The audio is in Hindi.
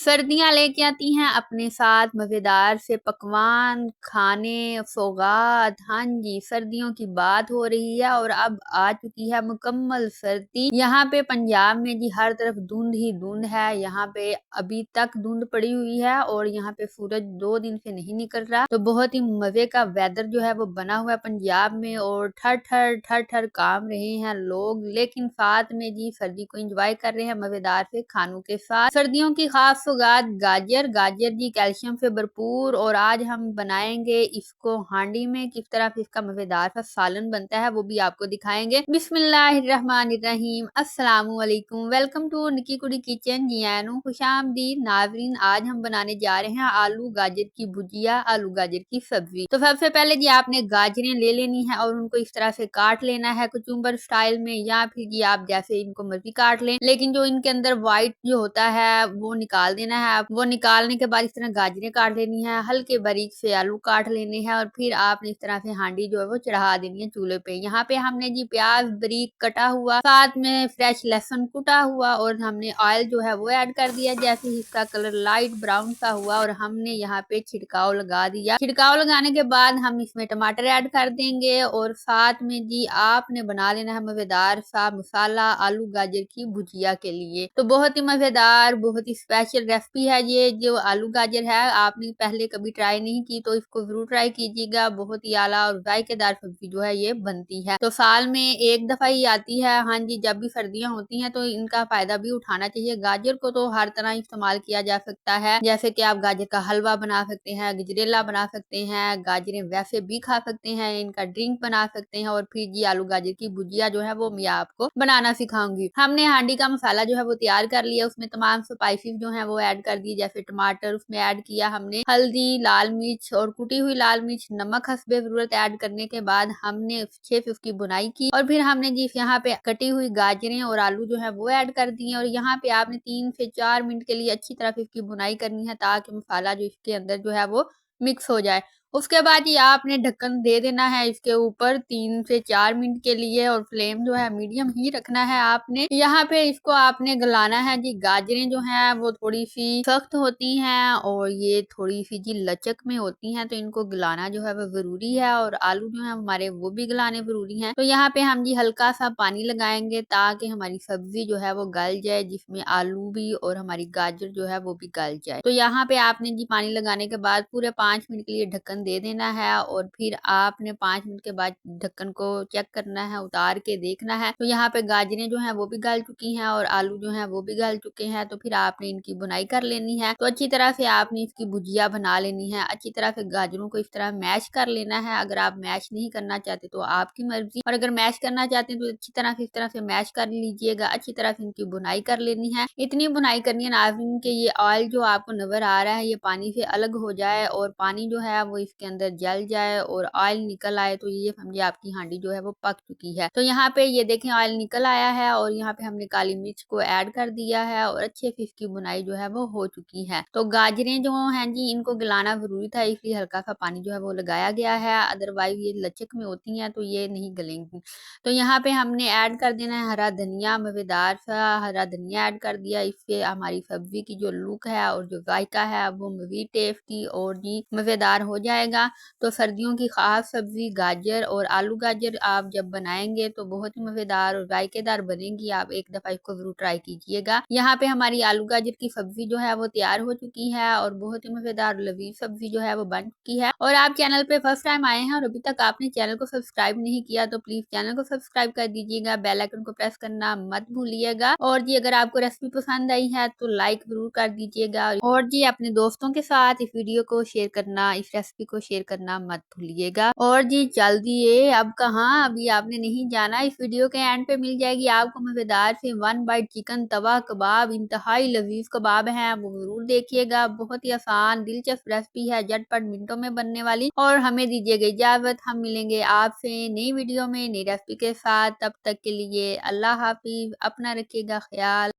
सर्दियाँ लेके आती हैं अपने साथ मज़ेदार से पकवान, खाने, सौगात। हाँ जी, सर्दियों की बात हो रही है और अब आ चुकी है मुकम्मल सर्दी। यहाँ पे पंजाब में जी हर तरफ धुंध ही धुंध है। यहाँ पे अभी तक धुंध पड़ी हुई है और यहाँ पे सूरज 2 दिन से नहीं निकल रहा। तो बहुत ही मज़े का वेदर जो है वो बना हुआ है पंजाब में और ठर-ठर काम रहे हैं लोग, लेकिन साथ में जी सर्दी को एंजॉय कर रहे हैं मज़ेदार से खानों के साथ। सर्दियों की खास सौगात गाजर। गाजर जी कैल्शियम से भरपूर और आज हम बनाएंगे इसको हांडी में। किस तरह से इसका मजेदार सा सालन बनता है वो भी आपको दिखाएंगे। बिस्मिल्लाहिर्रहमानिर्रहीम, अस्सलामु अलैकुम, वेलकम टू निकी कुड़ी किचन। जियानो खुशामदीद नाजरीन, आज हम बनाने जा रहे हैं आलू गाजर की भुजिया, आलू गाजर की सब्जी। तो सबसे पहले जी आपने गाजरें ले लेनी है और उनको इस तरह से काट लेना है कुचुम्बर स्टाइल में, या फिर जी आप जैसे इनको मर्जी काट लें, लेकिन जो इनके अंदर व्हाइट जो होता है वो निकाल देना है। आप वो निकालने के बाद इस तरह गाजरें काट लेनी है, हल्के बारीक से आलू काट लेने हैं और फिर आपने इस तरह से हांडी जो है वो चढ़ा देनी है चूल्हे पे। यहाँ पे हमने जी प्याज बारीक कटा हुआ, साथ में फ्रेश लहसुन कुटा हुआ और हमने ऑयल जो है वो ऐड कर दिया। जैसे ही इसका कलर लाइट ब्राउन सा हुआ और हमने यहाँ पे छिड़काव लगा दिया। छिड़काव लगाने के बाद हम इसमें टमाटर ऐड कर देंगे और साथ में जी आपने बना लेना है मजेदार सा मसाला आलू गाजर की भुजिया के लिए। तो बहुत ही मजेदार, बहुत ही स्पेशल रेसिपी है ये। जो आलू गाजर है आपने पहले कभी ट्राई नहीं की तो इसको जरूर ट्राई कीजिएगा। बहुत ही आला और जायकेदार सब्जी जो है ये बनती है। तो साल में एक दफा ही आती है। हाँ जी, जब भी सर्दियां होती हैं तो इनका फायदा भी उठाना चाहिए। गाजर को तो हर तरह इस्तेमाल किया जा सकता है, जैसे कि आप गाजर का हलवा बना सकते हैं, गजरेला बना सकते हैं, गाजरें वैसे भी खा सकते हैं, इनका ड्रिंक बना सकते हैं और फिर जी आलू गाजर की भुजिया जो है वो मैं आपको बनाना सिखाऊंगी। हमने हांडी का मसाला जो है वो तैयार कर लिया, उसमें तमाम स्पाइसेस जो है वो ऐड कर दिए। जैसे टमाटर उसमें ऐड किया हमने, हल्दी, लाल मिर्च और कुटी हुई लाल मिर्च, नमक हस्बे जरूरत ऐड करने के बाद हमने अच्छे से उसकी बुनाई की और फिर हमने जी यहाँ पे कटी हुई गाजरें और आलू जो है वो ऐड कर दिए और यहाँ पे आपने 3 से 4 मिनट के लिए अच्छी तरह से इसकी बुनाई करनी है ताकि मसाला जो इसके अंदर जो है वो मिक्स हो जाए। उसके बाद ये आपने ढक्कन दे देना है इसके ऊपर 3 से 4 मिनट के लिए और फ्लेम जो है मीडियम ही रखना है आपने। यहाँ पे इसको आपने गलाना है जी। गाजरें जो हैं वो थोड़ी सी सख्त होती हैं और ये थोड़ी सी जी लचक में होती हैं, तो इनको गलाना जो है वो जरूरी है और आलू जो है हमारे वो भी गलाने जरूरी हैं। तो यहाँ पे हम जी हल्का सा पानी लगाएंगे ताकि हमारी सब्जी जो है वो गल जाए, जिसमें आलू भी और हमारी गाजर जो है वो भी गल जाए। तो यहाँ पे आपने जी पानी लगाने के बाद पूरे 5 मिनट के लिए ढक्कन दे देना है और फिर आपने 5 मिनट के बाद ढक्कन को चेक करना है, उतार के देखना है। तो यहाँ पे गाजरें जो हैं वो भी गल चुकी हैं और आलू जो हैं वो भी गल चुके हैं। तो फिर आपने इनकी बुनाई कर लेनी है। तो अच्छी तरह से आपने इसकी भुजिया बना लेनी है। अच्छी तरह से गाजरों को इस तरह मैश कर लेना है। अगर आप मैश नहीं करना चाहते तो आपकी मर्जी, और अगर मैश करना चाहते हैं तो अच्छी तरह से इस तरह से मैश कर लीजिएगा। अच्छी तरह से इनकी बुनाई कर लेनी है। इतनी बुनाई करनी है नाज़रीन के ये ऑयल जो आपको नजर आ रहा है ये पानी से अलग हो जाए और पानी जो है वो इसके अंदर जल जाए और ऑयल निकल आए, तो ये समझिए आपकी हांडी जो है वो पक चुकी है। तो यहाँ पे ये देखें ऑयल निकल आया है और यहाँ पे हमने काली मिर्च को ऐड कर दिया है और अच्छे से इसकी बुनाई जो है वो हो चुकी है। तो गाजरें जो हैं जी इनको गलाना जरूरी था, इसलिए हल्का सा पानी जो है वो लगाया गया है, अदरवाइज ये लचक में होती हैं तो ये नहीं गलेंगी। तो यहाँ पे हमने ऐड कर देना है हरा धनिया, मजेदार सा हरा धनिया ऐड कर दिया। इससे हमारी सब्जी की जो लुक है और जो जायका है वो मजीद टेस्टी और जी मजेदार हो जाएगा। तो सर्दियों की खास सब्जी गाजर और आलू गाजर आप जब बनाएंगे तो बहुत ही मजेदार और जायकेदार बनेगी। आप एक दफा इसको जरूर ट्राई कीजिएगा। यहाँ पे हमारी आलू गाजर की सब्जी जो है वो तैयार हो चुकी है और बहुत ही मजेदार लजीज सब्जी जो है वो बन चुकी है। और आप चैनल पे फर्स्ट टाइम आए हैं और अभी तक आपने चैनल को सब्सक्राइब नहीं किया तो प्लीज चैनल को सब्सक्राइब कर दीजिएगा, बेल आइकन को प्रेस करना मत भूलिएगा। और जी अगर आपको रेसिपी पसंद आई है तो लाइक जरूर कर दीजिएगा और जी अपने दोस्तों के साथ इस वीडियो को शेयर करना, इस रेसिपी को शेयर करना मत भूलिएगा। और जी चल दिए अब कहाँ, अभी आपने नहीं जाना। इस वीडियो के एंड पे मिल जाएगी आपको मजेदार से 1 बाइट चिकन तवा कबाब, इंतहाई लजीज कबाब हैं, वो जरूर देखिएगा। बहुत ही आसान दिलचस्प रेसिपी है, झटपट मिनटों में बनने वाली। और हमें दीजिएगा इजाजत, हम मिलेंगे आपसे नई वीडियो में नई रेसिपी के साथ। तब तक के लिए अल्लाह हाफिज, अपना रखिएगा ख्याल।